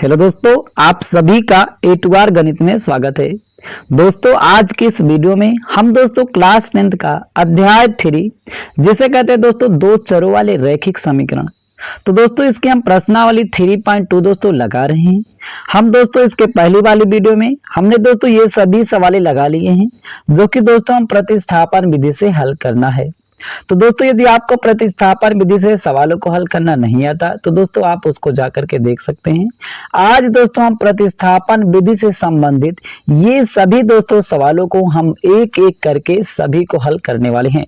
Hello दोस्तों, आप सभी का ए टू आर गणित में स्वागत है। दोस्तों, आज की इस वीडियो में हम दोस्तों क्लास 10th का अध्याय 3 जिसे कहते हैं दोस्तों दो चरों वाले रैखिक समीकरण। तो दोस्तों इसके हम प्रश्नावली 3.2 दोस्तों लगा रहे हैं। हम दोस्तों इसके पहली वाली वीडियो में हमने दोस्तों ये सभी सवाल लगा लिए हैं जो कि दोस्तों हम प्रतिस्थापन विधि से हल करना है। तो दोस्तों यदि आपको प्रतिस्थापन विधि से सवालों को हल करना नहीं आता तो दोस्तों आप उसको जाकर के देख सकते हैं। आज दोस्तों हम प्रतिस्थापन विधि से संबंधित ये सभी दोस्तों सवालों को हम एक एक करके सभी को हल करने वाले हैं।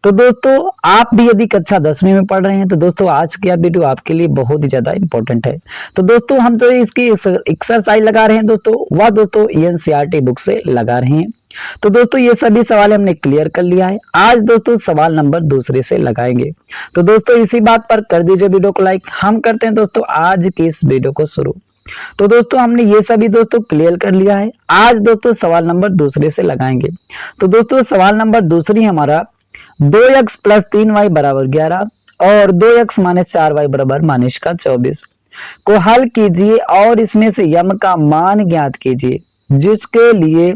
तो दोस्तों आप भी यदि कक्षा 10वीं में पढ़ रहे हैं तो दोस्तों आज की वीडियो आपके लिए बहुत ही ज्यादा इंपॉर्टेंट है। तो दोस्तों हम जो इसकी एक्सरसाइज लगा रहे हैं दोस्तों वह दोस्तों एनसीईआरटी बुक से लगा रहे हैं। तो दोस्तों ये सभी सवाल हमने क्लियर कर लिया है। आज दोस्तों सवाल नंबर दूसरे से लगाएंगे। तो दोस्तों इसी बात पर कर दीजिए वीडियो को लाइक। हम करते हैं दोस्तों आज की इस वीडियो को शुरू। तो दोस्तों हमने ये सभी दोस्तों क्लियर कर लिया है। आज दोस्तों सवाल नंबर दूसरे से लगाएंगे। तो दोस्तों सवाल नंबर दूसरी हमारा 2x + 3y = 11 और 2x - 4y = -24 को हल कीजिए और इसमें से m का मान ज्ञात कीजिए जिसके लिए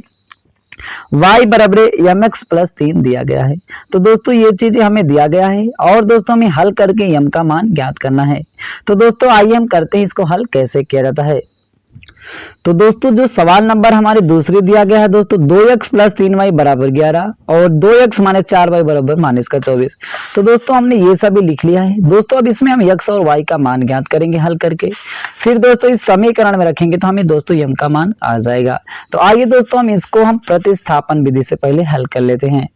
y = mx + 3 दिया गया है। तो दोस्तों ये चीजें हमें दिया गया है और दोस्तों हमें हल करके m का मान ज्ञात करना है। तो दोस्तों आइए हम करते हैं इसको हल कैसे किया जाता है। तो दोस्तों जो सवाल नंबर हमारे दूसरी दिया गया है दोस्तों 2x + 3y = 11 और 2x - 4y = -24। तो दोस्तों हमने ये सभी लिख लिया है। दोस्तों अब इसमें हम x और y का मान ज्ञात करेंगे हल करके। फिर दोस्तों इस समीकरण में रखेंगे तो हमें दोस्तों m का मान आ जाएगा। तो आइए दोस्तों हम प्रतिस्थापन विधि से पहले हल कर लेते हैं।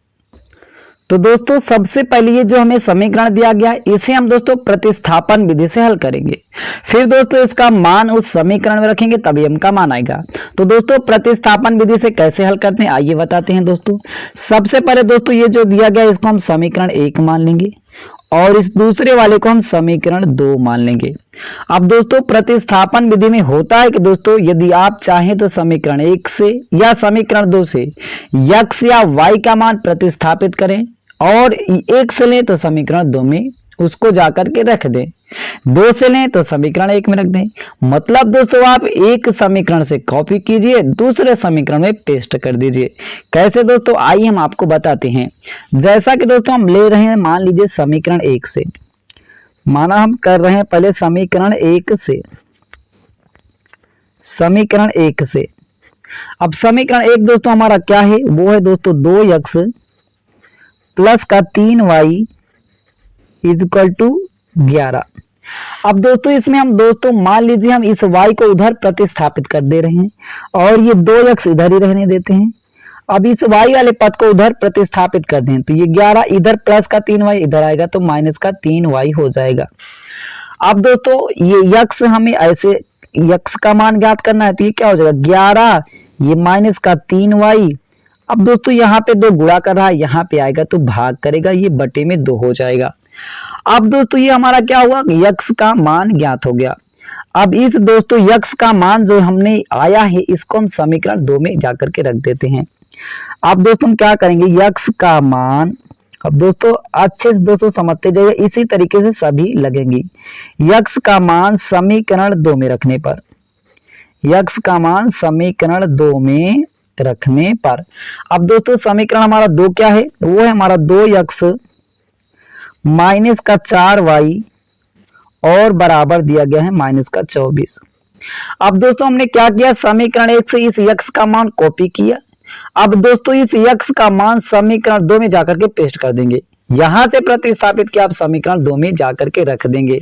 तो दोस्तों सबसे पहले ये जो हमें समीकरण दिया गया है इसे हम दोस्तों प्रतिस्थापन विधि से हल करेंगे। फिर दोस्तों इसका मान उस समीकरण में रखेंगे तभी m का मान आएगा। तो दोस्तों प्रतिस्थापन विधि से कैसे हल करते हैं आइए बताते हैं दोस्तों। सबसे पहले दोस्तों ये जो दिया गया है इसको हम समीकरण 1 मान लेंगे और इस दूसरे वाले को हम समीकरण 2 मान लेंगे। अब दोस्तों प्रतिस्थापन विधि में होता है कि दोस्तों यदि आप चाहें तो समीकरण 1 से या समीकरण 2 से x या y का मान प्रतिस्थापित करें और 1 से लें तो समीकरण 2 में उसको जाकर के रख दें, 2 से लें तो समीकरण 1 में रख दें। मतलब दोस्तों आप एक समीकरण से कॉपी कीजिए दूसरे समीकरण में पेस्ट कर दीजिए। कैसे दोस्तों आइए हम आपको बताते हैं। जैसा कि दोस्तों हम ले रहे हैं मान लीजिए समीकरण 1 से, माना हम कर रहे हैं पहले समीकरण 1 से, समीकरण 1 से। अब समीकरण 1 दोस्तों हमारा क्या है वो है दोस्तों 2x + 3y = 11। अब दोस्तों इसमें हम दोस्तों मान लीजिए हम इस y को उधर प्रतिस्थापित कर दे रहे हैं और ये 2x इधर ही रहने देते हैं। अब इस y वाले पद को उधर प्रतिस्थापित कर दें तो ये 11 इधर +3y इधर आएगा तो -3y हो जाएगा। अब दोस्तों ये x हमें ऐसे x का मान ज्ञात करना है तो ये क्या हो जाएगा 11 ये -3y। अब दोस्तों यहाँ पे 2 गुणा कर रहा है यहाँ पे आएगा तो भाग करेगा ये बटे में 2 हो जाएगा। अब दोस्तों ये हमारा क्या हुआ x का मान ज्ञात हो गया। अब इस दोस्तों x का मान जो हमने आया है इसको हम समीकरण 2 में जाकर के रख देते हैं। अब दोस्तों हम क्या करेंगे x का मान, अब दोस्तों अच्छे से दोस्तों समझते जाइए इसी तरीके से सभी लगेंगी। x का मान समीकरण 2 में रखने पर, x का मान समीकरण 2 में रखने पर अब दोस्तों समीकरण हमारा 2 क्या है वो है हमारा 2x - 4y और बराबर दिया गया है -24। अब दोस्तों हमने क्या किया समीकरण 1 से इस x का मान कॉपी किया। अब दोस्तों इस x का मान समीकरण 2 में जाकर के पेस्ट कर देंगे। यहां से प्रतिस्थापित किया आप समीकरण 2 में जाकर के रख देंगे।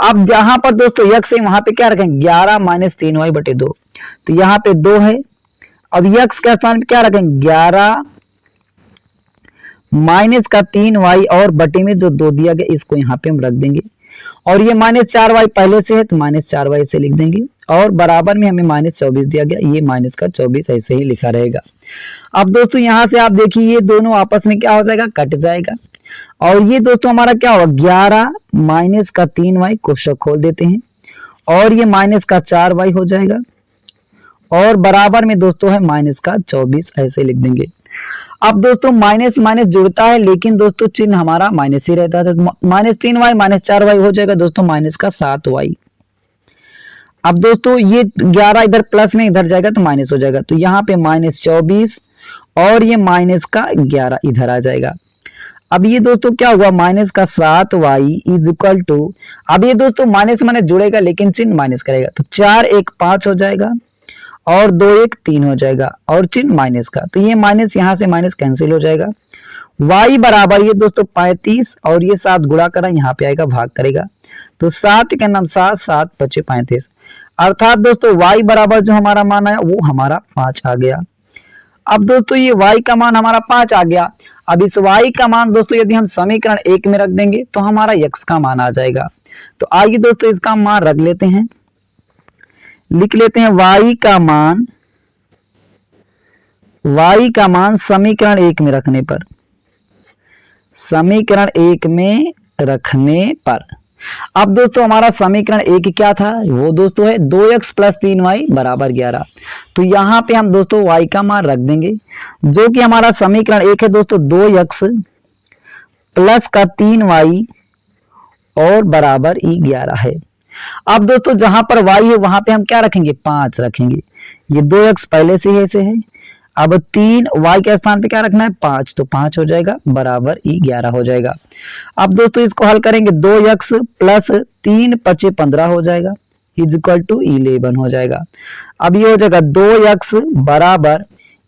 अब जहां पर दोस्तों x है वहां पे क्या रखेंगे 11 - 3y/2 तो यहाँ पे 2 है। अब x के स्थान पे क्या रखेंगे 11 - 3y और बटे में जो 2 दिया गया इसको यहाँ पे हम रख देंगे और ये -4y पहले से है तो -4y से लिख देंगे और बराबर में हमें -24 दिया गया ये -24 ऐसे ही लिखा रहेगा। अब दोस्तों यहाँ से आप देखिए ये दोनों आपस में क्या हो जाएगा कट जाएगा और ये दोस्तों हमारा क्या होगा 11 - 3y कोष्ठक खोल देते हैं और ये -4y हो जाएगा और बराबर में दोस्तों है -24 ऐसे लिख देंगे। अब दोस्तों माइनस माइनस जुड़ता है लेकिन दोस्तों चिन्ह हमारा माइनस ही रहता है, तो -3y -4y हो जाएगा दोस्तों -7y। अब दोस्तों ये 11 इधर प्लस में इधर जाएगा तो माइनस हो जाएगा, तो यहाँ पे -24 और ये माइनस का 11 इधर आ जाएगा। अब ये दोस्तों क्या हुआ, माइनस का 7y इज इक्वल टू, अब ये दोस्तों माइनस माइनस जुड़ेगा लेकिन चिन्ह माइनस करेगा, तो 4 1 5 हो जाएगा और 2 1 3 हो जाएगा और चिन्ह माइनस का, तो ये माइनस यहाँ से माइनस कैंसिल हो जाएगा। y बराबर ये दोस्तों 35 और ये 7 गुणा करा यहाँ पे आएगा भाग करेगा, तो 7 के नाम 7 7 बचे 35, अर्थात दोस्तों y बराबर जो हमारा मान आया वो हमारा 5 आ गया। अब दोस्तों ये y का मान हमारा 5 आ गया। अब इस y का मान दोस्तों यदि हम समीकरण 1 में रख देंगे तो हमारा x का मान आ जाएगा। तो आइए दोस्तों इसका मान रख लेते हैं, लिख लेते हैं y का मान समीकरण 1 में रखने पर, समीकरण 1 में रखने पर अब दोस्तों हमारा समीकरण 1 क्या था, वो दोस्तों है 2x + 3y = 11। तो यहाँ पे हम दोस्तों y का मान रख देंगे, जो कि हमारा समीकरण 1 है दोस्तों 2x + 3y और बराबर 11 है। अब दोस्तों जहां पर y है वहां पे हम क्या रखेंगे, 5 रखेंगे। ये 2x पहले से ही ऐसे है, अब 3y के स्थान पे क्या रखना है, 5, तो 5 हो जाएगा बराबर 11 हो जाएगा। अब दोस्तों इसको हल करेंगे, 2x + 3 = 15 हो जाएगा इज इक्वल टू 11 हो जाएगा। अब ये हो जाएगा 2x बराबर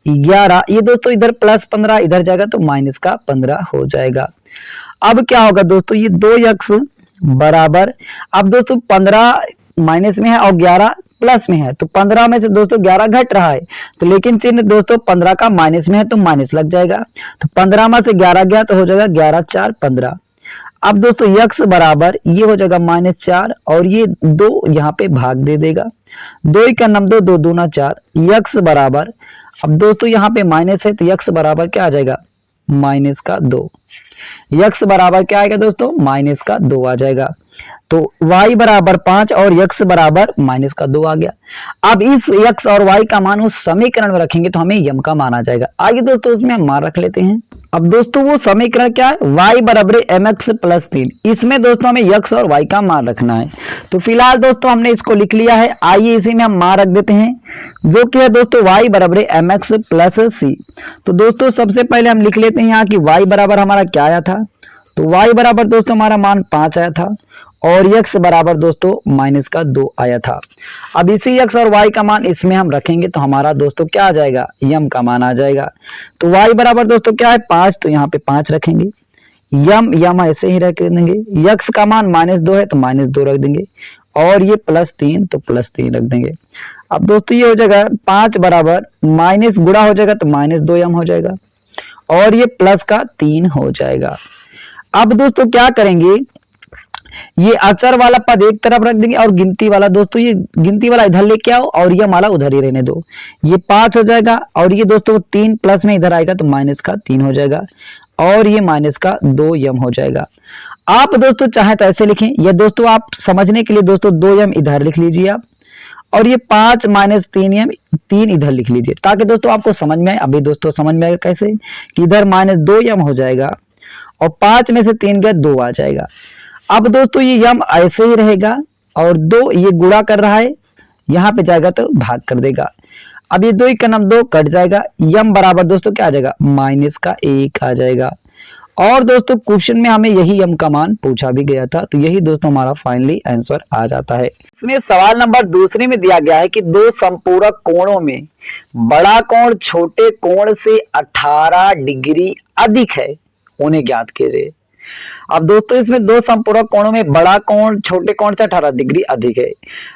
11, ये दोस्तों इधर +15 इधर जाएगा तो -15 हो जाएगा। अब क्या होगा दोस्तों, ये 2x बराबर, अब दोस्तों 15 माइनस में है और 11 प्लस में है, तो 15 में से दोस्तों 11 घट रहा है, तो लेकिन चिन्ह दोस्तों 15 का माइनस में है तो माइनस लग जाएगा, तो 15 में से 11 गया तो हो जाएगा 11 4 15। अब दोस्तों x बराबर ये हो जाएगा -4 और ये 2 यहाँ पे भाग दे देगा, 2 का नम 2 2 दूना 4, x बराबर, अब दोस्तों यहाँ पे माइनस है तो x बराबर क्या आ जाएगा, -2। x बराबर क्या आएगा दोस्तों, -2 आ जाएगा। तो y बराबर 5 और x बराबर -2 आ गया। अब इस x और y का मान उस समीकरण में रखेंगे तो हमें यम का मान आ जाएगा। आगे दोस्तों उसमें हम मान रख लेते हैं। अब दोस्तों वो समीकरण क्या है, y बराबर mx + 3, इसमें दोस्तों हमें x और y का मान रखना है। तो फिलहाल दोस्तों हमने इसको लिख लिया है, आइए इसी में हम मान रख देते हैं, जो कि है दोस्तों y बराबर mx + c। तो दोस्तों सबसे पहले हम लिख लेते हैं यहाँ की y बराबर हमारा क्या आया था, तो y बराबर दोस्तों हमारा मान 5 आया था और x बराबर दोस्तों -2 आया था। अब इसी x और y का मान इसमें हम रखेंगे तो हमारा दोस्तों क्या आ जाएगा, यम का मान आ जाएगा। तो y बराबर दोस्तों क्या है 5, तो यहाँ पे 5 रखेंगे, यम ऐसे ही रख देंगे, x का मान -2 है तो -2 रख देंगे और ये +3 तो +3 रख देंगे। अब दोस्तों ये हो जाएगा 5 बराबर माइनस गुणा हो जाएगा तो -2 यम हो जाएगा और ये प्लस का 3 हो जाएगा। अब दोस्तों क्या करेंगे, ये अचर वाला पद एक तरफ रख देंगे और गिनती वाला दोस्तों ये गिनती वाला इधर लेके आओ और ये माला उधर ही रहने दो, ये 5 हो जाएगा और ये दोस्तों 3 प्लस में इधर आएगा तो -3 हो जाएगा और ये -2 यम हो जाएगा। आप दोस्तों चाहे तो ऐसे लिखें, या दोस्तों आप समझने के लिए दोस्तों 2 यम इधर लिख लीजिए आप, और ये 5 - 3 यम 3 इधर लिख लीजिए, ताकि दोस्तों आपको समझ में आए। अभी दोस्तों समझ में आएगा कैसे, कि इधर -2 यम हो जाएगा और 5 में से 3 गया 2 आ जाएगा। अब दोस्तों ये यम ऐसे ही रहेगा और 2 ये गुणा कर रहा है, यहाँ पे जाएगा तो भाग कर देगा। अब ये 2 का नाम 2 कट जाएगा, यम बराबर दोस्तों क्या आ जाएगा, -1 आ जाएगा। और दोस्तों क्वेश्चन में हमें यही यम का मान पूछा भी गया था, तो यही दोस्तों हमारा फाइनली आंसर आ जाता है। इसमें सवाल नंबर 2 में दिया गया है कि दो संपूरक कोणों में बड़ा कोण छोटे कोण से 18 डिग्री अधिक है, उन्हें ज्ञात कीजिए। अब दोस्तों इसमें दो संपूरक कोणों में बड़ा कोण छोटे कोण से 18 डिग्री अधिक है।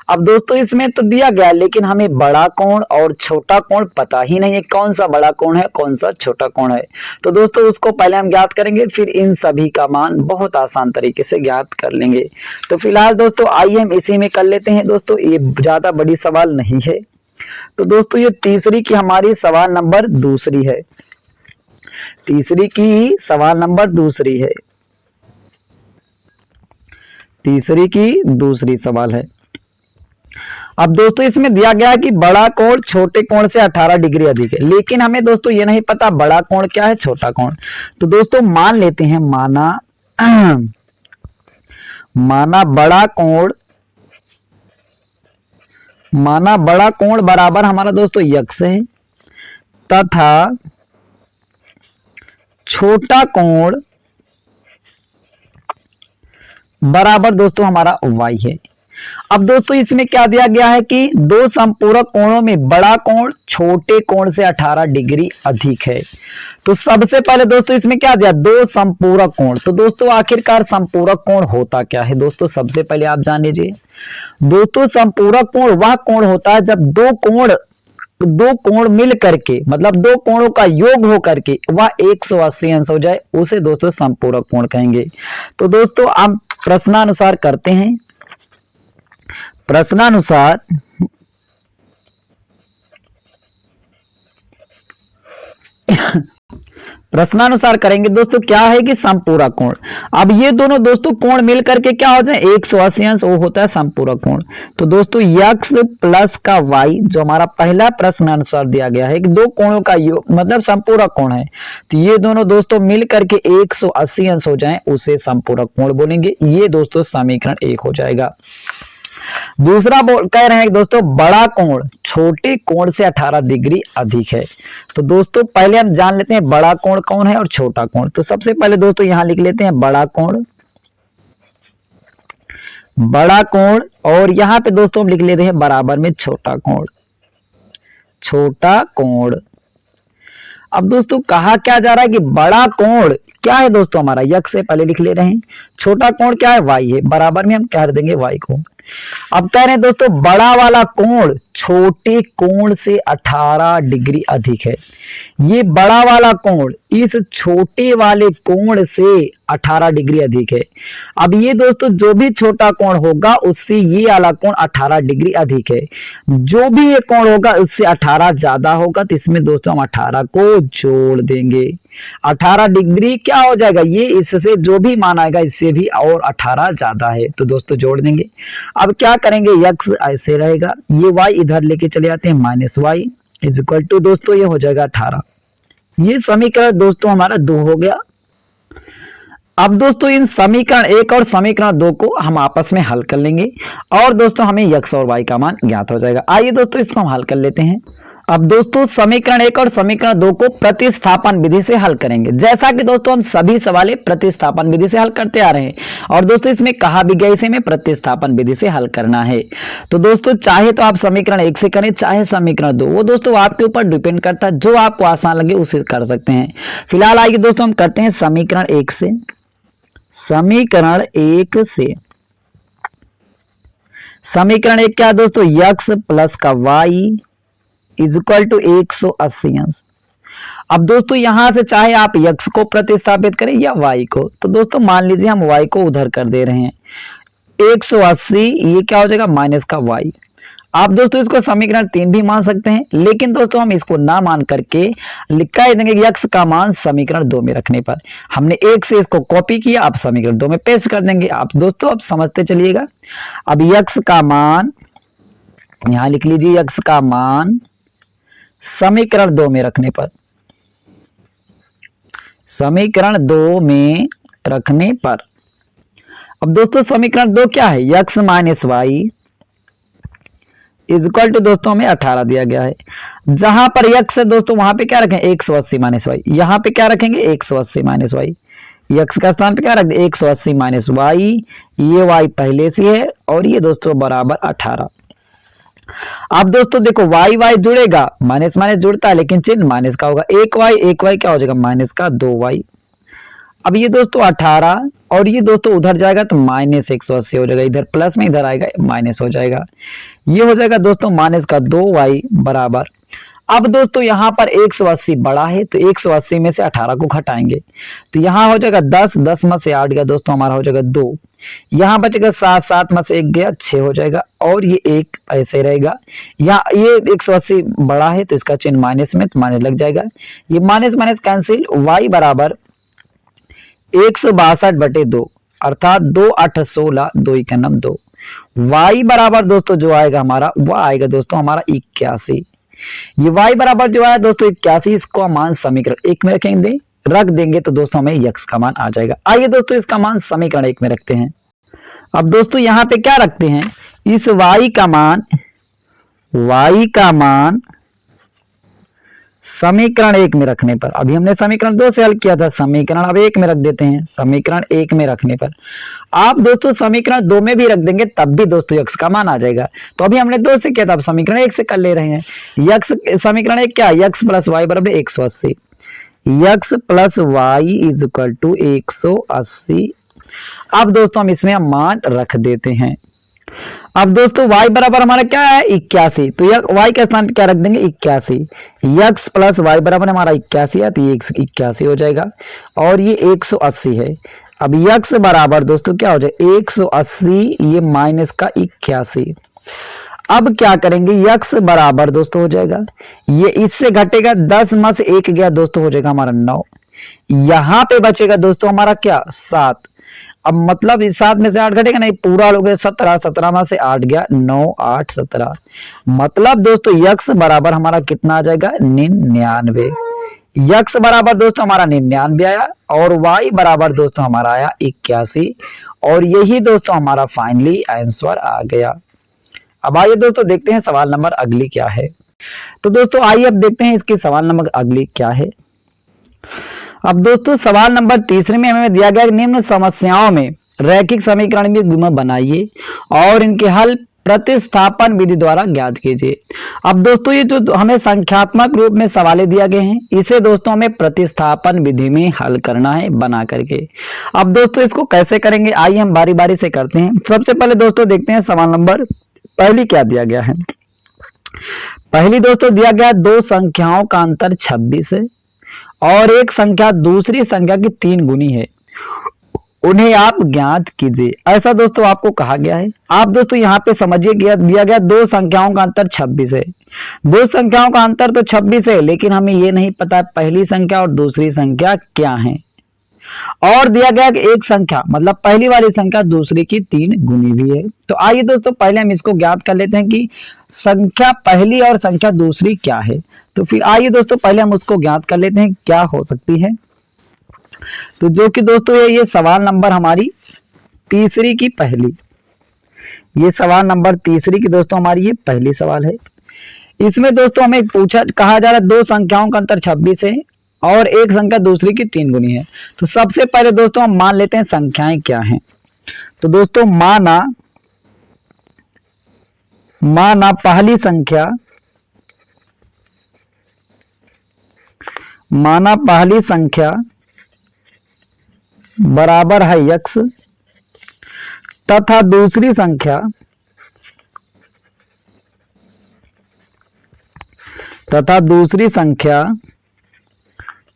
अब दोस्तों इसमें तो दिया गया, लेकिन हमें बड़ा कोण और छोटा कोण पता ही नहीं है, कौन सा बड़ा कोण है कौन सा छोटा कोण है। तो दोस्तों उसको पहले हम ज्ञात करेंगे, फिर इन सभी का मान बहुत आसान तरीके से ज्ञात कर लेंगे। तो फिलहाल दोस्तों आइए हम इसी में कर लेते हैं। दोस्तों ये ज्यादा बड़ी सवाल नहीं है। तो दोस्तों ये तीसरी की हमारी सवाल नंबर 2 है, तीसरी की सवाल नंबर 2 है, तीसरी की दूसरी सवाल है। अब दोस्तों इसमें दिया गया है कि बड़ा कोण छोटे कोण से 18 डिग्री अधिक है, लेकिन हमें दोस्तों ये नहीं पता बड़ा कोण क्या है छोटा कोण। तो दोस्तों मान लेते हैं, माना बड़ा कोण माना बड़ा कोण बराबर हमारा दोस्तों यक्स है तथा छोटा कोण बराबर दोस्तों हमारा y है। अब दोस्तों इसमें क्या दिया गया है कि दो संपूरक कोणों में बड़ा कोण छोटे कोण से 18 डिग्री अधिक है। तो सबसे पहले दोस्तों इसमें क्या दिया, दो संपूरक कोण। तो दोस्तों आखिरकार संपूरक कोण होता क्या है दोस्तों, सबसे पहले आप जान लीजिए। दोस्तों संपूरक कोण वह कोण होता है जब दो कोण मिल करके, मतलब दो कोणों का योग हो करके वह 180 अंश हो जाए, उसे दोस्तों संपूरक कोण कहेंगे। तो दोस्तों आप प्रश्नानुसार करते हैं। प्रश्नानुसार प्रश्नानुसार करेंगे दोस्तों, क्या है कि संपूरक कोण। अब ये दोनों दोस्तों कोण मिल करके क्या हो जाए 180 अंश, वो होता है संपूरक कोण। तो दोस्तों x प्लस का y जो हमारा पहला प्रश्न अनुसार दिया गया है कि दो कोणों का योग मतलब संपूरक कोण है, तो ये दोनों दोस्तों मिल करके 180 अंश हो जाए, उसे संपूरक कोण बोलेंगे। ये दोस्तों समीकरण 1 हो जाएगा। दूसरा कह रहे हैं दोस्तों बड़ा कोण छोटे कोण से 18 डिग्री अधिक है। तो दोस्तों पहले हम जान लेते हैं बड़ा कोण कौन है और छोटा कोण। तो सबसे पहले दोस्तों यहां लिख लेते हैं बड़ा कोण और यहां पे दोस्तों हम लिख लेते हैं बराबर में छोटा कोण। अब दोस्तों कहा क्या जा रहा है कि बड़ा कोण क्या है दोस्तों हमारा यक्स से पहले लिख ले रहे हैं, छोटा कोण क्या है y है, बराबर में हम कह देंगे y को। अब कह रहे हैं दोस्तों बड़ा वाला कोण छोटे कोण से 18 डिग्री अधिक है। ये बड़ा वाला कोण इस छोटे वाले कोण से 18 डिग्री अधिक है। अब ये दोस्तों जो भी छोटा कोण होगा उससे ये वाला कोण 18 डिग्री अधिक है। जो भी ये कोण होगा उससे 18 ज्यादा होगा, तो इसमें दोस्तों हम 18 को जोड़ देंगे। 18 डिग्री क्या हो जाएगा, ये इससे जो भी मान आएगा इससे भी और 18 ज्यादा है, तो दोस्तों जोड़ देंगे। अब क्या करेंगे यक्स ऐसे रहेगा, ये y इधर लेके चले आते हैं minus y is equal to दोस्तों ये हो जाएगा 18। ये समीकरण दोस्तों हमारा 2 हो गया। अब दोस्तों इन समीकरण 1 और समीकरण 2 को हम आपस में हल कर लेंगे और दोस्तों हमें x और y का मान ज्ञात हो जाएगा। आइए दोस्तों इसको हम हल कर लेते हैं। अब दोस्तों समीकरण 1 और समीकरण 2 को प्रतिस्थापन विधि से हल करेंगे। जैसा कि दोस्तों हम सभी सवाल प्रतिस्थापन विधि से हल करते आ रहे हैं और दोस्तों इसमें कहा भी गया इसे में प्रतिस्थापन विधि से हल करना है। तो दोस्तों चाहे तो आप समीकरण 1 से करें चाहे समीकरण 2, वो दोस्तों आपके ऊपर डिपेंड करता है, जो आपको आसान लगे उसे कर सकते हैं। फिलहाल आइए दोस्तों हम करते हैं समीकरण 1 से। समीकरण 1 से समीकरण 1 क्या है दोस्तों, यक्स प्लस का वाई इज इक्वल टू 180 अंश। अब दोस्तों यहां से चाहे आप x को प्रतिस्थापित करें या y को, तो दोस्तों मान लीजिए हम y को उधर कर दे रहे हैं 180, ये क्या हो जाएगा माइनस का y। आप दोस्तों इसको समीकरण 3 भी मान सकते हैं, लेकिन दोस्तों हम इसको ना मान करके लिखा ही देंगे x का मान समीकरण 2 में रखने पर। हमने 1 से इसको कॉपी किया, आप समीकरण 2 में पेस्ट कर देंगे। आप दोस्तों अब समझते चलिएगा। अब x का मान यहां लिख लीजिए, x का मान समीकरण 2 में रखने पर, समीकरण 2 में रखने पर। अब दोस्तों समीकरण 2 क्या है, x minus y is equal to दोस्तों हमें 18 दिया गया है। जहां पर x है दोस्तों वहां पे क्या रखें 180 माइनस वाई, यहां पे क्या रखेंगे 180 माइनस वाई, x का स्थान पे क्या रख दे 180 माइनस वाई, ये y पहले से है और ये दोस्तों बराबर 18। अब दोस्तों देखो y y जुड़ेगा, माइनस माइनस जुड़ता है लेकिन चिन्ह माइनस का होगा, एक y क्या हो जाएगा माइनस का 2y। अब ये दोस्तों 18 और ये दोस्तों उधर जाएगा तो माइनस 180 हो जाएगा, इधर प्लस में इधर आएगा माइनस हो जाएगा, ये हो जाएगा दोस्तों माइनस का 2y बराबर। अब दोस्तों यहाँ पर 180 बड़ा है तो 180 में से 18 को घटाएंगे तो यहाँ हो जाएगा 10, 10 में से 8 गया दोस्तों हमारा हो जाएगा 2, यहाँ बचेगा 7, 7 में से 1 गया 6 हो जाएगा और ये 1 ऐसे रहेगा। यहाँ ये 180 बड़ा है तो इसका चिन्ह माइनस में, तो माइनस लग जाएगा, ये माइनस माइनस कैंसिल, y बराबर 162/2 अर्थात 2 8 16 2 1 2। y बराबर दोस्तों जो आएगा हमारा वह आएगा दोस्तों हमारा 81। ये y बराबर जो है दोस्तों 81, इसको मान समीकरण 1 में रख देंगे तो दोस्तों हमें x का मान आ जाएगा। आइए दोस्तों इसका मान समीकरण 1 में रखते हैं। अब दोस्तों यहाँ पे क्या रखते हैं, इस y का मान y का मान समीकरण 1 में रखने पर, अभी हमने समीकरण 2 से हल किया था, समीकरण अब 1 में रख देते हैं। समीकरण 1 में रखने पर आप दोस्तों समीकरण 2 में भी रख देंगे तब भी दोस्तों x का मान आ जाएगा। तो अभी हमने 2 से किया था, अब समीकरण 1 से कर ले रहे हैं। x समीकरण 1 क्या है, x प्लस वाई बराबर 180, x plus y is equal to 180। अब दोस्तों हम इसमें मान रख देते हैं। अब दोस्तों y बराबर हमारा क्या है 81, तो y के स्थान पे क्या रख देंगे 81। x प्लस वाई बराबर हमारा 81 है, तो ये 81 हो जाएगा और ये 180 है। अब x बराबर दोस्तों क्या हो जाए 180, ये माइनस का 81। अब क्या करेंगे x बराबर दोस्तों हो जाएगा, ये इससे घटेगा 10 में से 1 गया दोस्तों, हो जाएगा हमारा 9। यहाँ पे बचेगा दोस्तों हमारा क्या 7। अब मतलब इस 7 में से 8 घटेगा नहीं, पूरा हो गया 17, 17 में से 8 गया 9, 8, 17। मतलब दोस्तों x बराबर हमारा कितना आ जाएगा 99। x बराबर दोस्तों हमारा 99 आया और y बराबर दोस्तों हमारा आया 81 और यही दोस्तों हमारा फाइनली आंसर आ गया। अब आइए दोस्तों देखते हैं सवाल नंबर अगली क्या है। तो दोस्तों आइए अब देखते हैं इसकी सवाल नंबर अगली क्या है। अब दोस्तों सवाल नंबर 3 में हमें दिया गया निम्न समस्याओं में रैखिक समीकरण में गुना बनाइए और इनके हल प्रतिस्थापन विधि द्वारा ज्ञात कीजिए। अब दोस्तों ये जो हमें संख्यात्मक रूप में सवाल दिया गए हैं, इसे दोस्तों हमें प्रतिस्थापन विधि में हल करना है बना करके। अब दोस्तों इसको कैसे करेंगे, आइए हम बारी बारी से करते हैं। सबसे पहले दोस्तों देखते हैं सवाल नंबर पहली क्या दिया गया है। पहली दोस्तों दिया गया दो संख्याओं का अंतर 26 है और एक संख्या दूसरी संख्या की 3 गुनी है, उन्हें आप ज्ञात कीजिए, ऐसा दोस्तों आपको कहा गया है। आप दोस्तों यहाँ पे समझिए दिया गया दो संख्याओं का अंतर 26 है। दो संख्याओं का अंतर तो 26 है, लेकिन हमें ये नहीं पता पहली संख्या और दूसरी संख्या क्या है। और दिया गया कि एक संख्या मतलब पहली वाली संख्या दूसरी की 3 गुनी भी है। तो आइए दोस्तों पहले हम इसको ज्ञात कर लेते हैं कि संख्या पहली और संख्या दूसरी क्या है। तो फिर आइए दोस्तों पहले हम उसको ज्ञात कर लेते हैं क्या हो सकती है। तो जो कि दोस्तों ये सवाल नंबर हमारी तीसरी की पहली, ये सवाल नंबर तीसरी की दोस्तों हमारी ये पहली सवाल है। इसमें दोस्तों हमें कहा जा रहा है दो संख्याओं का अंतर 26 है और एक संख्या दूसरी की 3 गुनी है। तो सबसे पहले दोस्तों हम मान लेते हैं संख्याएं क्या हैं। तो दोस्तों माना पहली संख्या, माना पहली संख्या बराबर है x तथा दूसरी संख्या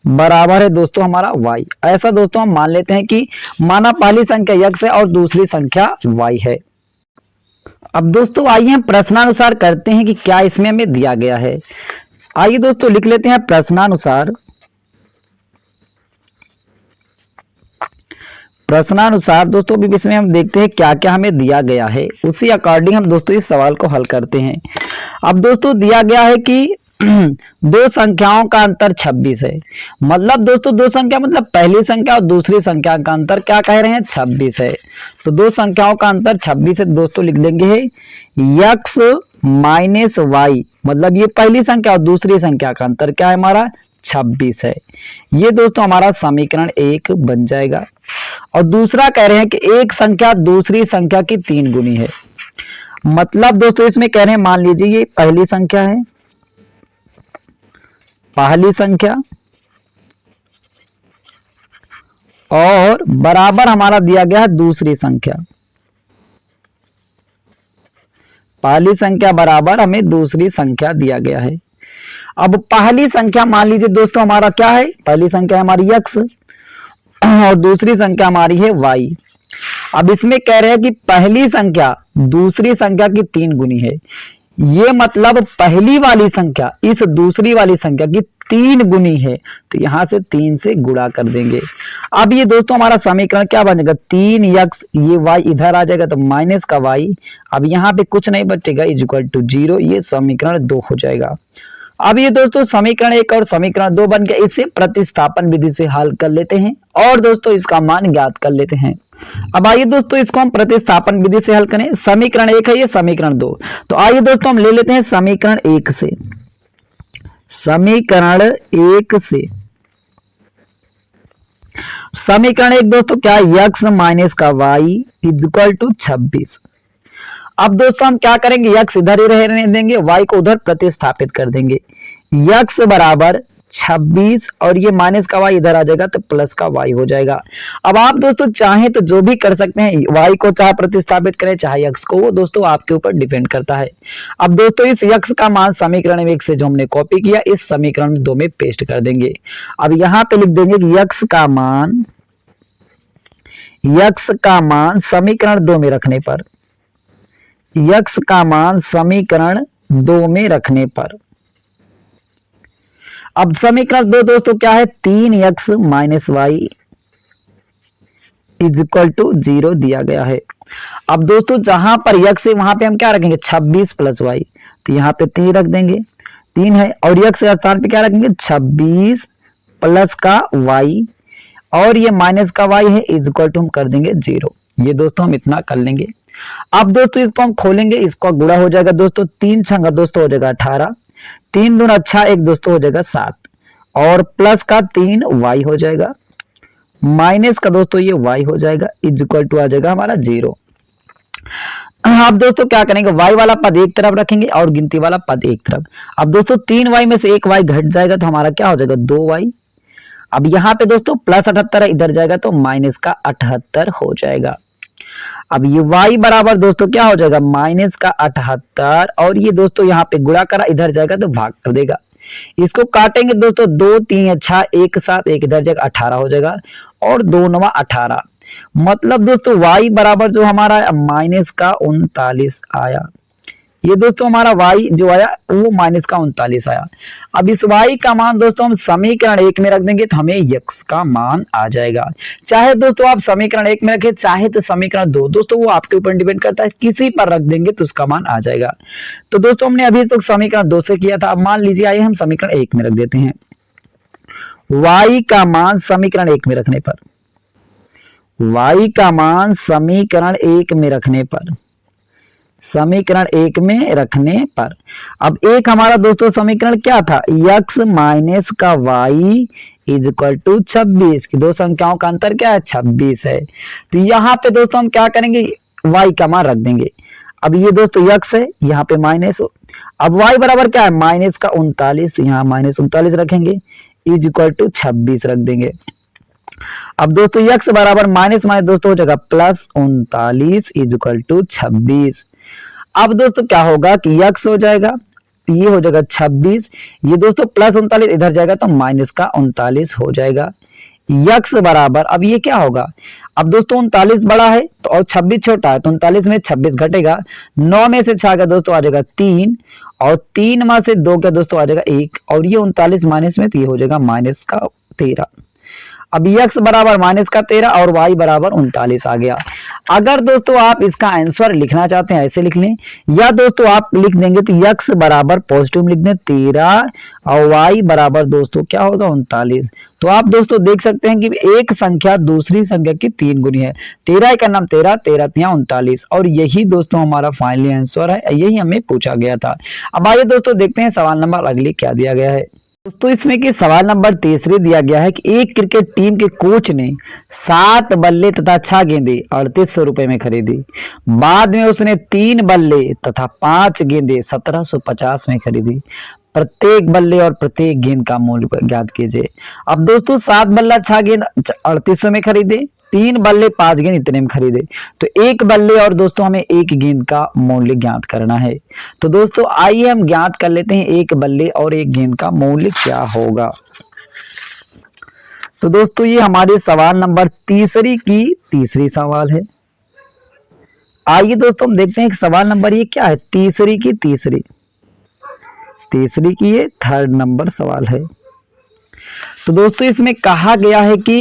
बराबर है दोस्तों हमारा y। ऐसा दोस्तों हम मान लेते हैं कि माना पहली संख्या x है और दूसरी संख्या y है। अब दोस्तों आइए हम प्रश्नानुसार करते हैं कि क्या इसमें हमें दिया गया है। आइए दोस्तों लिख लेते हैं प्रश्नानुसार। दोस्तों भी इसमें हम देखते हैं क्या क्या हमें दिया गया है, उसी अकॉर्डिंग हम दोस्तों इस सवाल को हल करते हैं। अब दोस्तों दिया गया है कि दो संख्याओं का अंतर 26 है, मतलब दोस्तों दो संख्या मतलब पहली संख्या और दूसरी संख्या का अंतर क्या कह रहे हैं 26 है। तो दो संख्याओं का अंतर 26 है दोस्तों, लिख देंगे x माइनस वाई, मतलब ये पहली संख्या और दूसरी संख्या का अंतर क्या है हमारा 26 है। ये दोस्तों हमारा समीकरण 1 बन जाएगा। और दूसरा कह रहे हैं कि एक संख्या दूसरी संख्या की 3 गुनी है, मतलब दोस्तों इसमें कह रहे हैं मान लीजिए ये पहली संख्या है, पहली संख्या और बराबर हमारा दिया गया है दूसरी संख्या, पहली संख्या बराबर हमें दूसरी संख्या दिया गया है। अब पहली संख्या मान लीजिए दोस्तों हमारा क्या है, पहली संख्या हमारी x और दूसरी संख्या हमारी है y। अब इसमें कह रहे हैं कि पहली संख्या दूसरी संख्या की 3 गुनी है, ये मतलब पहली वाली संख्या इस दूसरी वाली संख्या की 3 गुनी है, तो यहां से 3 से गुणा कर देंगे। अब ये दोस्तों हमारा समीकरण क्या बनेगा 3x, ये y इधर आ जाएगा तो माइनस का y, अब यहाँ पे कुछ नहीं बचेगा इज इक्वल टू 0, ये समीकरण 2 हो जाएगा। अब ये दोस्तों समीकरण 1 और समीकरण 2 बन गया, इसे प्रतिस्थापन विधि से हल कर लेते हैं और दोस्तों इसका मान ज्ञात कर लेते हैं। अब आइए दोस्तों इसको हम प्रतिस्थापन विधि से हल करें। समीकरण 1 है, ये समीकरण 2। तो आइए दोस्तों हम ले लेते हैं समीकरण 1 से। समीकरण 1 से समीकरण 1 दोस्तों क्या है, यक्स माइनस का वाई इज इक्वल टू 26। अब दोस्तों हम क्या करेंगे, यक्स इधर ही रहने देंगे, वाई को उधर प्रतिस्थापित कर देंगे। यक्स बराबर 26 और ये माइनस का वाई इधर आ जाएगा तो प्लस का वाई हो जाएगा। अब आप दोस्तों चाहें तो जो भी कर सकते हैं, वाई को चाहे प्रतिस्थापित करें चाहे यक्स को, वो दोस्तों आपके ऊपर डिपेंड करता है। अब दोस्तों इस यक्स का मान समीकरण 1 से जो हमने कॉपी किया इस समीकरण 2 में पेस्ट कर देंगे। अब यहां पे लिख देंगे कि यक्स का मान समीकरण 2 में रखने पर, यक्स का मान समीकरण 2 में रखने पर, अब समीकरण 2 दोस्तों क्या है, 3x minus y is equal to 0 दिया गया है। अब दोस्तों जहां पर यक्स है वहां पे हम क्या रखेंगे, 26 प्लस वाई, तो यहाँ पे 3 रख देंगे, 3 है, और यक्स के स्थान पे क्या रखेंगे, 26 प्लस का वाई, और ये माइनस का वाई है इज इक्वल टू हम कर देंगे 0। ये दोस्तों हम इतना कर लेंगे। अब दोस्तों इसको हम खोलेंगे, इसका गुणा हो जाएगा दोस्तों, 3 छंगा दोस्तों हो जाएगा 18, 3 दूना अच्छा 1 दोस्तों हो जाएगा 7, और प्लस का 3 वाई हो जाएगा, माइनस का दोस्तों ये वाई हो जाएगा, इज इक्वल टू आ जाएगा हमारा 0। अब दोस्तों क्या करेंगे, वाई वाला पद एक तरफ रखेंगे और गिनती वाला पद एक तरफ। अब दोस्तों 3 वाई में से 1 वाई घट जाएगा तो हमारा क्या हो जाएगा, 2 वाई। अब यहाँ पे दोस्तों प्लस 78 है, इधर जाएगा तो माइनस का 78 हो जाएगा। अब ये y बराबर दोस्तों क्या हो जाएगा, माइनस का 78, और ये दोस्तों यहाँ पे गुणा करा, इधर जाएगा तो भाग कर देगा। इसको काटेंगे दोस्तों, 2 3 अच्छा 1 7, 1 इधर जाएगा 18 हो जाएगा, और 2 9 18, मतलब दोस्तों y बराबर जो हमारा माइनस का 39 आया। ये दोस्तों हमारा y जो आया वो माइनस का 39 आया। अब इस y का मान दोस्तों हम समीकरण 1 में रख देंगे तो हमें x का मान आ जाएगा। चाहे दोस्तों आप समीकरण 1 में रखें चाहे तो समीकरण 2, दोस्तों वो आपके ऊपर डिपेंड करता है, किसी पर रख देंगे तो उसका मान आ जाएगा। तो दोस्तों हमने अभी तक समीकरण 2 से किया था, अब मान लीजिए आइए हम समीकरण 1 में रख देते हैं। y का मान समीकरण 1 में रखने पर, y का मान समीकरण 1 में रखने पर, समीकरण 1 में रखने पर, अब एक हमारा दोस्तों समीकरण क्या था, x माइनस का y इज इक्वल टू 26 की दो संख्याओं का अंतर क्या है, 26 है। तो यहाँ पे दोस्तों हम क्या करेंगे, y का मान रख देंगे। अब ये दोस्तों x है, यहाँ पे माइनस, अब y बराबर क्या है, माइनस का 39, तो यहाँ माइनस 39 रखेंगे, इज इक्वल टू 26 रख देंगे। अब दोस्तों x बराबर माइनस माइनस दोस्तों हो जाएगा प्लस 39 इज इक्वल टू 26। अब दोस्तों क्या होगा कि x हो जाएगा, ये हो जाएगा 26, ये दोस्तों प्लस 39 इधर जाएगा तो माइनस का 39 हो जाएगा। x बराबर, अब ये क्या होगा, अब दोस्तों 39 बड़ा है तो और 26 छोटा है, तो 39 में 26 घटेगा, 9 में से 6 का दोस्तों आ जाएगा 3, और 3 में से 2 का दोस्तों आ जाएगा 1, और ये 39 माइनस में तो ये हो जाएगा माइनस का 13। अब x बराबर माइनस का 13 और y बराबर 39 आ गया। अगर दोस्तों आप इसका आंसर लिखना चाहते हैं ऐसे लिख लें, या दोस्तों आप लिख देंगे तो x बराबर पॉजिटिव लिख दें 13 और y बराबर दोस्तों क्या होगा 39। तो आप दोस्तों देख सकते हैं कि एक संख्या दूसरी संख्या की 3 गुनी है, 13 का नाम 13, 13 तिया 39, और यही दोस्तों हमारा फाइनली आंसर है, यही हमें पूछा गया था। अब आइए दोस्तों देखते हैं सवाल नंबर अगले क्या दिया गया है। दोस्तों इसमें कि सवाल नंबर 3 दिया गया है कि एक क्रिकेट टीम के कोच ने 7 बल्ले तथा 6 गेंदे 3800 रुपए में खरीदी। बाद में उसने 3 बल्ले तथा 5 गेंदे 1750 में खरीदी। प्रत्येक बल्ले और प्रत्येक गेंद का मूल्य ज्ञात कीजिए। अब दोस्तों 7 बल्ला 6 गेंद 3800 में खरीदे, 3 बल्ले 5 गेंद इतने में खरीदे, तो एक बल्ले और दोस्तों हमें एक गेंद का मूल्य ज्ञात करना है। तो दोस्तों आइए हम ज्ञात कर लेते हैं एक बल्ले और एक गेंद का मूल्य क्या होगा। तो दोस्तों ये हमारे सवाल नंबर 3 की तीसरी सवाल है। आइए दोस्तों हम देखते हैं कि सवाल नंबर ये क्या है, 3 की तीसरी की ये 3rd नंबर सवाल है। तो दोस्तों इसमें कहा गया है कि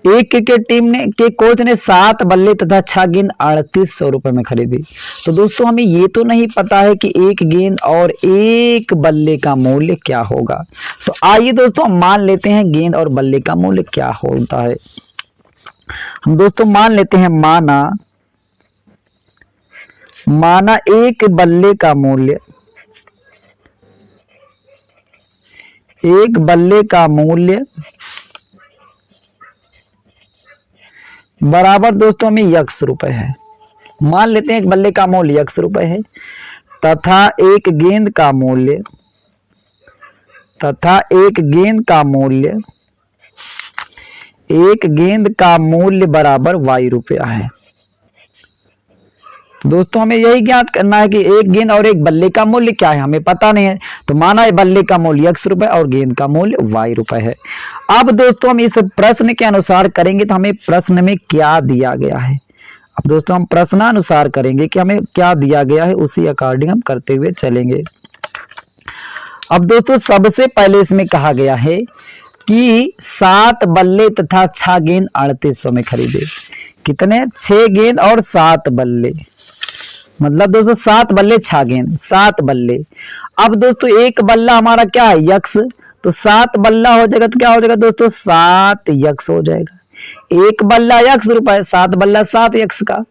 एक क्रिकेट टीम ने के कोच ने 7 बल्ले तथा 6 गेंद 3800 रुपए में खरीदी। तो दोस्तों हमें ये तो नहीं पता है कि एक गेंद और एक बल्ले का मूल्य क्या होगा। तो आइए दोस्तों हम मान लेते हैं गेंद और बल्ले का मूल्य क्या होता है। हम दोस्तों मान लेते हैं माना एक बल्ले का मूल्य, बराबर दोस्तों हमें यक्स रुपए है। मान लेते हैं एक बल्ले का मूल्य यक्स रुपए है तथा एक गेंद का मूल्य बराबर वाई रुपया है। दोस्तों हमें यही ज्ञात करना है कि एक गेंद और एक बल्ले का मूल्य क्या है, हमें पता नहीं है। तो माना है बल्ले का मूल्य x रुपए और गेंद का मूल्य y रुपए है। अब दोस्तों हम इस प्रश्न के अनुसार करेंगे तो हमें प्रश्न में क्या दिया गया है। अब दोस्तों हम प्रश्नानुसार करेंगे कि हमें क्या दिया गया है, उसी अकॉर्डिंग हम करते हुए चलेंगे। अब दोस्तों सबसे पहले इसमें कहा गया है कि 7 बल्ले तथा 6 गेंद 3800 में खरीदे। कितने? 6 गेंद और 7 बल्ले, मतलब दोस्तों 7 बल्ले 6 गेंद, 7 बल्ले। अब दोस्तों एक बल्ला हमारा क्या है? यक्स। तो 7 बल्ला हो जाएगा तो क्या हो जाएगा दोस्तों? 7 यक्स हो जाएगा। एक बल्ला यक्स रुपए, 7 बल्ला 7 यक्स का।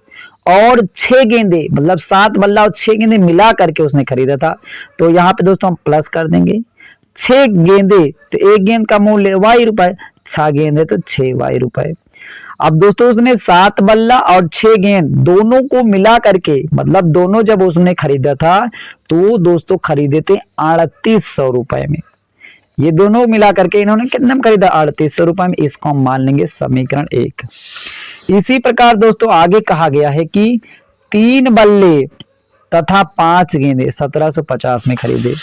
और 6 गेंदे, मतलब 7 बल्ला और 6 गेंदे मिला करके उसने खरीदा था। तो यहाँ पे दोस्तों हम प्लस कर देंगे। 6 गेंदे तो एक गेंद का मूल्य वाई रुपए, 6 गेंदे तो 6 वाई रुपए। अब दोस्तों उसने 7 बल्ला और 6 गेंद दोनों को मिला करके, मतलब दोनों जब उसने खरीदा था तो दोस्तों खरीदे थे 3800 रुपए में। ये दोनों मिला करके इन्होंने कितने में खरीदा? 3800 रुपए में। इसको हम मान लेंगे समीकरण 1। इसी प्रकार दोस्तों आगे कहा गया है कि 3 बल्ले तथा 5 गेंदे 1750 में खरीदे।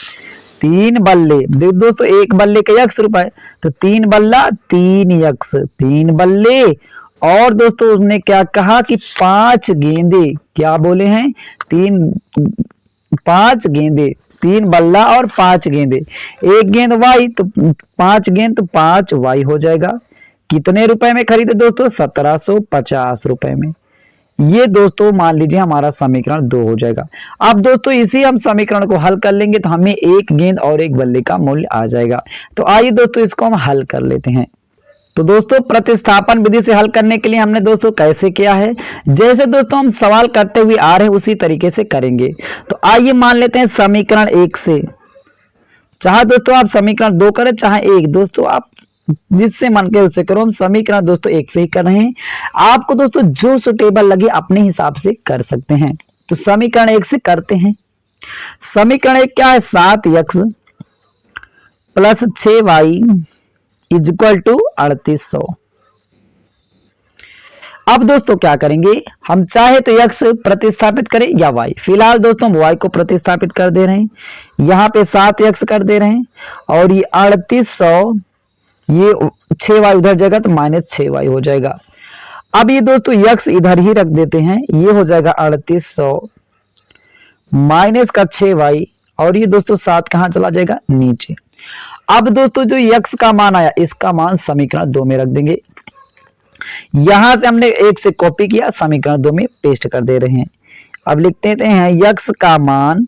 3 बल्ले, दोस्तों एक बल्ले का यक्स रुपए, तो 3 बल्ला 3 यक्स, 3 बल्ले। और दोस्तों उसने क्या कहा कि 5 गेंदे, क्या बोले हैं? 5 गेंदे, 3 बल्ला और 5 गेंदे, एक गेंद वाई तो 5 गेंद तो 5 वाई हो जाएगा। कितने रुपए में खरीदे दोस्तों? 1750 रुपए में। ये दोस्तों मान लीजिए हमारा समीकरण 2 हो जाएगा। अब दोस्तों इसी हम समीकरण को हल कर लेंगे तो हमें एक गेंद और एक बल्ले का मूल्य आ जाएगा। तो आइए दोस्तों इसको हम हल कर लेते हैं। तो दोस्तों प्रतिस्थापन विधि से हल करने के लिए हमने दोस्तों कैसे किया है, जैसे दोस्तों हम सवाल करते हुए आ रहे हैं उसी तरीके से करेंगे। तो आइए मान लेते हैं समीकरण 1 से, चाहे दोस्तों आप समीकरण 2 करें चाहे 1, दोस्तों आप जिससे मन के उससे करो। हम समीकरण दोस्तों 1 से ही कर रहे हैं। आपको दोस्तों जो सुटेबल लगे अपने हिसाब से कर सकते हैं। तो समीकरण 1 से करते हैं। समीकरण 1 क्या है? 7x plus 6y is equal to 3800। अब दोस्तों क्या करेंगे, हम चाहे तो x प्रतिस्थापित करें या y। फिलहाल दोस्तों हम y को प्रतिस्थापित कर दे रहे हैं, यहाँ पे 7x कर दे रहे हैं और ये 3800, ये 6y उधर जाएगा तो -6y हो जाएगा। अब ये दोस्तों x इधर ही रख देते हैं, ये हो जाएगा 3800 माइनस का 6y और ये दोस्तों 7 कहां चला जाएगा? नीचे। अब दोस्तों जो x का मान आया इसका मान समीकरण 2 में रख देंगे। यहां से हमने 1 से कॉपी किया, समीकरण 2 में पेस्ट कर दे रहे हैं। अब लिखते हैं x का मान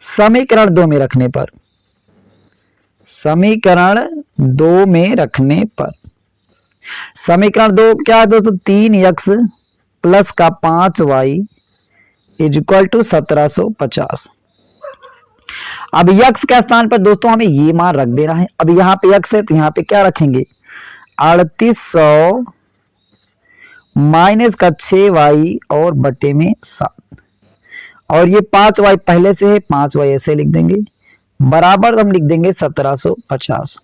समीकरण 2 में रखने पर, समीकरण 2 में रखने पर, समीकरण 2 क्या है दोस्तों? 3x प्लस का 5y इज इक्वल टू 1750। अब x के स्थान पर दोस्तों हमें ये मान रख देना है। अब यहाँ पे x है तो यहाँ पे क्या रखेंगे? 3800 माइनस का 6y और बटे में 7 और ये 5y पहले से है, 5y ऐसे लिख देंगे, बराबर हम लिख देंगे 1750।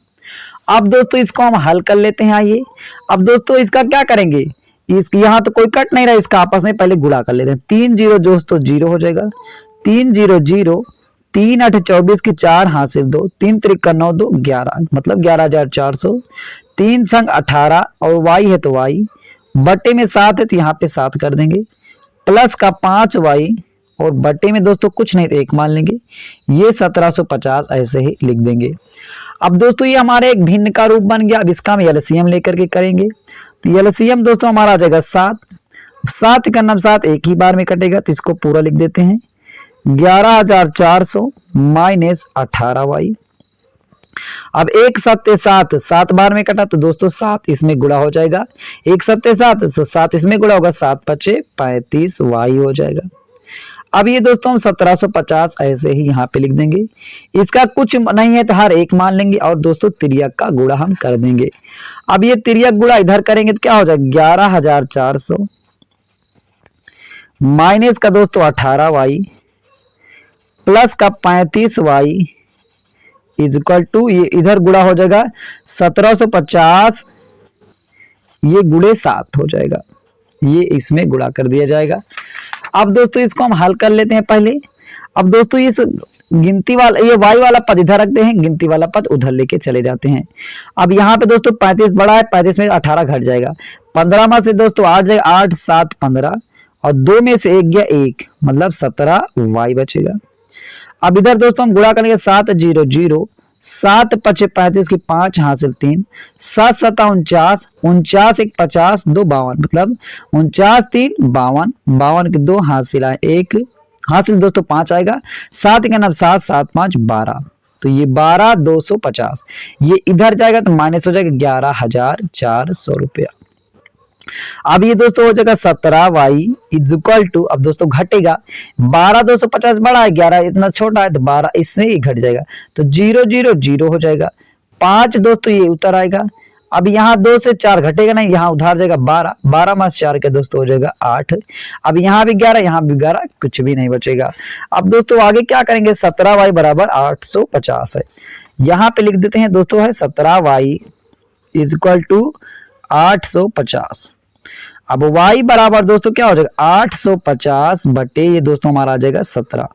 अब दोस्तों इसको हम हल कर लेते हैं। आइए अब दोस्तों इसका क्या करेंगे, यहाँ तो कोई कट नहीं रहा, इसका आपस में पहले गुणा कर लेते हैं। 3 0 दोस्तों 0 हो जाएगा, 3 0 0, 3 8 24 की 4 हासिल 2, 3 3 9 2 11, मतलब 11400, 3 संग 18 और y है तो y बटे में 7 है तो यहाँ पे 7 कर देंगे, प्लस का 5y और बटे में दोस्तों कुछ नहीं तो 1 मान लेंगे, ये 1750 ऐसे ही लिख देंगे। अब दोस्तों ये हमारे एक भिन्न का रूप बन गया। अब इसका हम एलसीएम लेकर के करेंगे तो एलसीएम दोस्तों हमारा आ जाएगा 7 का 7 एक ही बार में कटेगा तो इसको पूरा लिख देते हैं। 11400 माइनस 18y अब एक सत्ते सात, 7 बार में कटा तो दोस्तों 7 इसमें गुणा हो जाएगा, एक सत्ते 7 तो 7 इसमें गुणा होगा, 7 पचे 35 वाई हो जाएगा। अब ये दोस्तों हम 1750 ऐसे ही यहाँ पे लिख देंगे, इसका कुछ नहीं है तो हर एक मान लेंगे और दोस्तों तिर्यक का गुणा हम कर देंगे। अब ये तिर्यक गुणा इधर करेंगे तो क्या हो जाएगा, 11400 माइनस का दोस्तों 18 वाई प्लस का 35 वाई इज इक्वल टू, ये इधर गुणा हो जाएगा 1750, ये गुणे 7 हो जाएगा, ये इसमें गुणा कर दिया जाएगा। अब दोस्तों इसको हम हल कर लेते हैं पहले। अब दोस्तों इस गिनती वाला, ये वाई वाला पद इधर रखते हैं, गिनती वाला पद उधर लेके चले जाते हैं। अब यहाँ पे दोस्तों 35 बड़ा है, 35 में 18 घट जाएगा, 15 में से दोस्तों 8 जाएगा, 8 7 15 और 2 में से 1 गया 1, मतलब 17 वाई बचेगा। अब इधर दोस्तों हम गुणा करेंगे, 7 0 0 7 पचे 35 की 5 हासिल 3 7 7 49 49 1 50 2 52, मतलब 49 3 52 52 के 2 हासिल आए 1 हासिल दोस्तों 5 आएगा, 7 के 9 7 7 5 12, तो ये 12250, ये इधर जाएगा तो माइनस हो जाएगा 11400 रुपया। अब ये दोस्तों हो जाएगा 17 वाई इज इक्वल टू, अब दोस्तों घटेगा 12250 बड़ा है, 11 इतना छोटा है तो 12 इससे ही घट जाएगा, तो 0 0 0 हो जाएगा, 5 दोस्तों ये उतर आएगा। अब यहाँ 2 से 4 घटेगा नहीं, यहाँ उधार जाएगा 12, 12 में 4 के दोस्तों हो जाएगा 8। अब यहाँ भी 11, यहाँ भी 11, कुछ भी नहीं बचेगा। अब दोस्तों आगे क्या करेंगे, 17 वाई बराबर 850 है, यहाँ पे लिख देते हैं दोस्तों है 17 वाई इज इक्वल टू 850। अब y बराबर दोस्तों क्या हो जाएगा, 850 बटे ये दोस्तों हमारा आ जाएगा 17,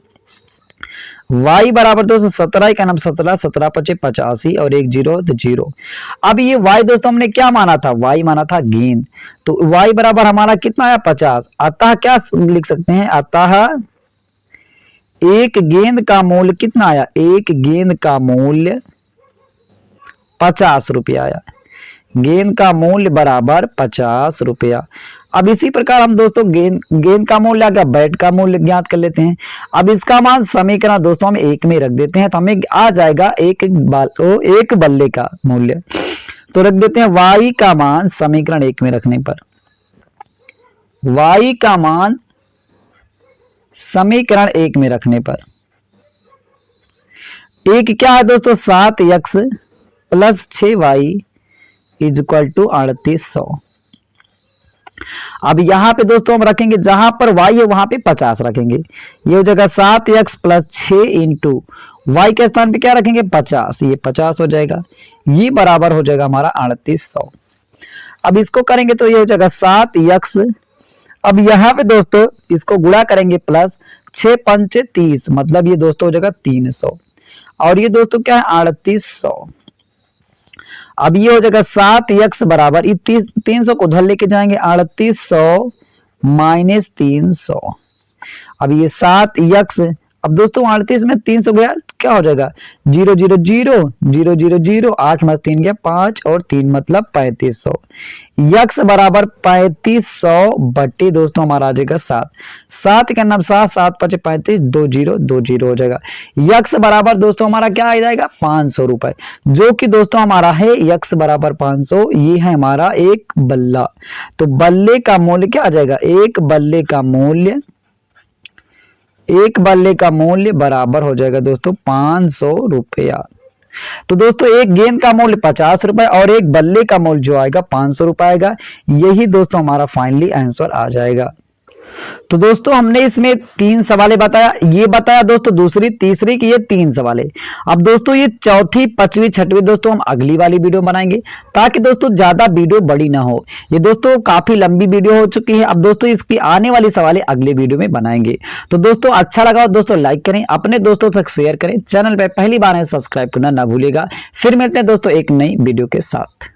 y बराबर दोस्तों 17 का नाम 17 17 पचे 85 और 1 0 तो 0। अब ये y दोस्तों हमने क्या माना था, y माना था गेंद, तो y बराबर हमारा कितना आया 50। अतः क्या लिख सकते हैं, अतः एक गेंद का मूल्य कितना आया, एक गेंद का मूल्य 50 रुपया आया, गेंद का मूल्य बराबर 50 रुपया। अब इसी प्रकार हम दोस्तों गेंद का मूल्य आ गया, बैट का मूल्य ज्ञात कर लेते हैं। अब इसका मान समीकरण दोस्तों हम एक में रख देते हैं, तो हमें आ जाएगा एक बल्ले का मूल्य, तो रख देते हैं y का मान समीकरण एक में रखने पर, y का मान समीकरण एक में रखने पर एक क्या है दोस्तों 7x plus 6y is equal to 3800। अब यहां पे दोस्तों हम रखेंगे, जहां पर y है वहां पे 50 रखेंगे, ये हो जाएगा 7x प्लस 6 इंटू वाई के स्थान पे क्या रखेंगे 50, ये 50 हो जाएगा, ये बराबर हो जाएगा हमारा 3800। अब इसको करेंगे तो ये हो जाएगा 7x, अब यहाँ पे दोस्तों इसको गुणा करेंगे प्लस 6 पंचे 30, मतलब ये दोस्तों हो जाएगा 300 और ये दोस्तों क्या है 3800। अब ये हो जाएगा 7x बराबर 300 को उधर लेके जाएंगे 3800 माइनस 300। अब ये 7x, अब दोस्तों 38 में 300 गया क्या हो जाएगा 0 0 0 0 0 0 8 में 3 गया 5 और 3 मतलब 3500, x बराबर 3500 बटे दोस्तों हमारा आ जाएगा 7, 7 का नाम 7 7 5 35 2 0 2 0 हो जाएगा, x बराबर दोस्तों हमारा क्या आ जाएगा 500 रुपए, जो कि दोस्तों हमारा है x बराबर 500, ये है हमारा एक बल्ला। तो बल्ले का मूल्य क्या आ जाएगा, एक बल्ले का मूल्य बराबर हो जाएगा दोस्तों 500 रुपया। तो दोस्तों एक गेंद का मूल्य 50 रुपए और एक बल्ले का मूल्य जो आएगा 500 रुपए आएगा, यही दोस्तों हमारा फाइनली आंसर आ जाएगा। तो दोस्तों हमने इसमें 3 सवालें बताया, ये बताया दोस्तों दूसरी तीसरी की ये 3 सवालें। अब दोस्तों ये चौथी पांचवी छठवीं दोस्तों हम अगली वाली वीडियो बनाएंगे, ताकि दोस्तों ज्यादा वीडियो बड़ी ना हो, ये दोस्तों काफी लंबी वीडियो हो चुकी है। अब दोस्तों इसकी आने वाली सवालें अगले वीडियो में बनाएंगे। तो दोस्तों अच्छा लगा दोस्तों लाइक करें, अपने दोस्तों तक शेयर करें, चैनल पर पहली बार है सब्सक्राइब करना ना भूलिएगा। फिर मिलते हैं दोस्तों एक नई वीडियो के साथ।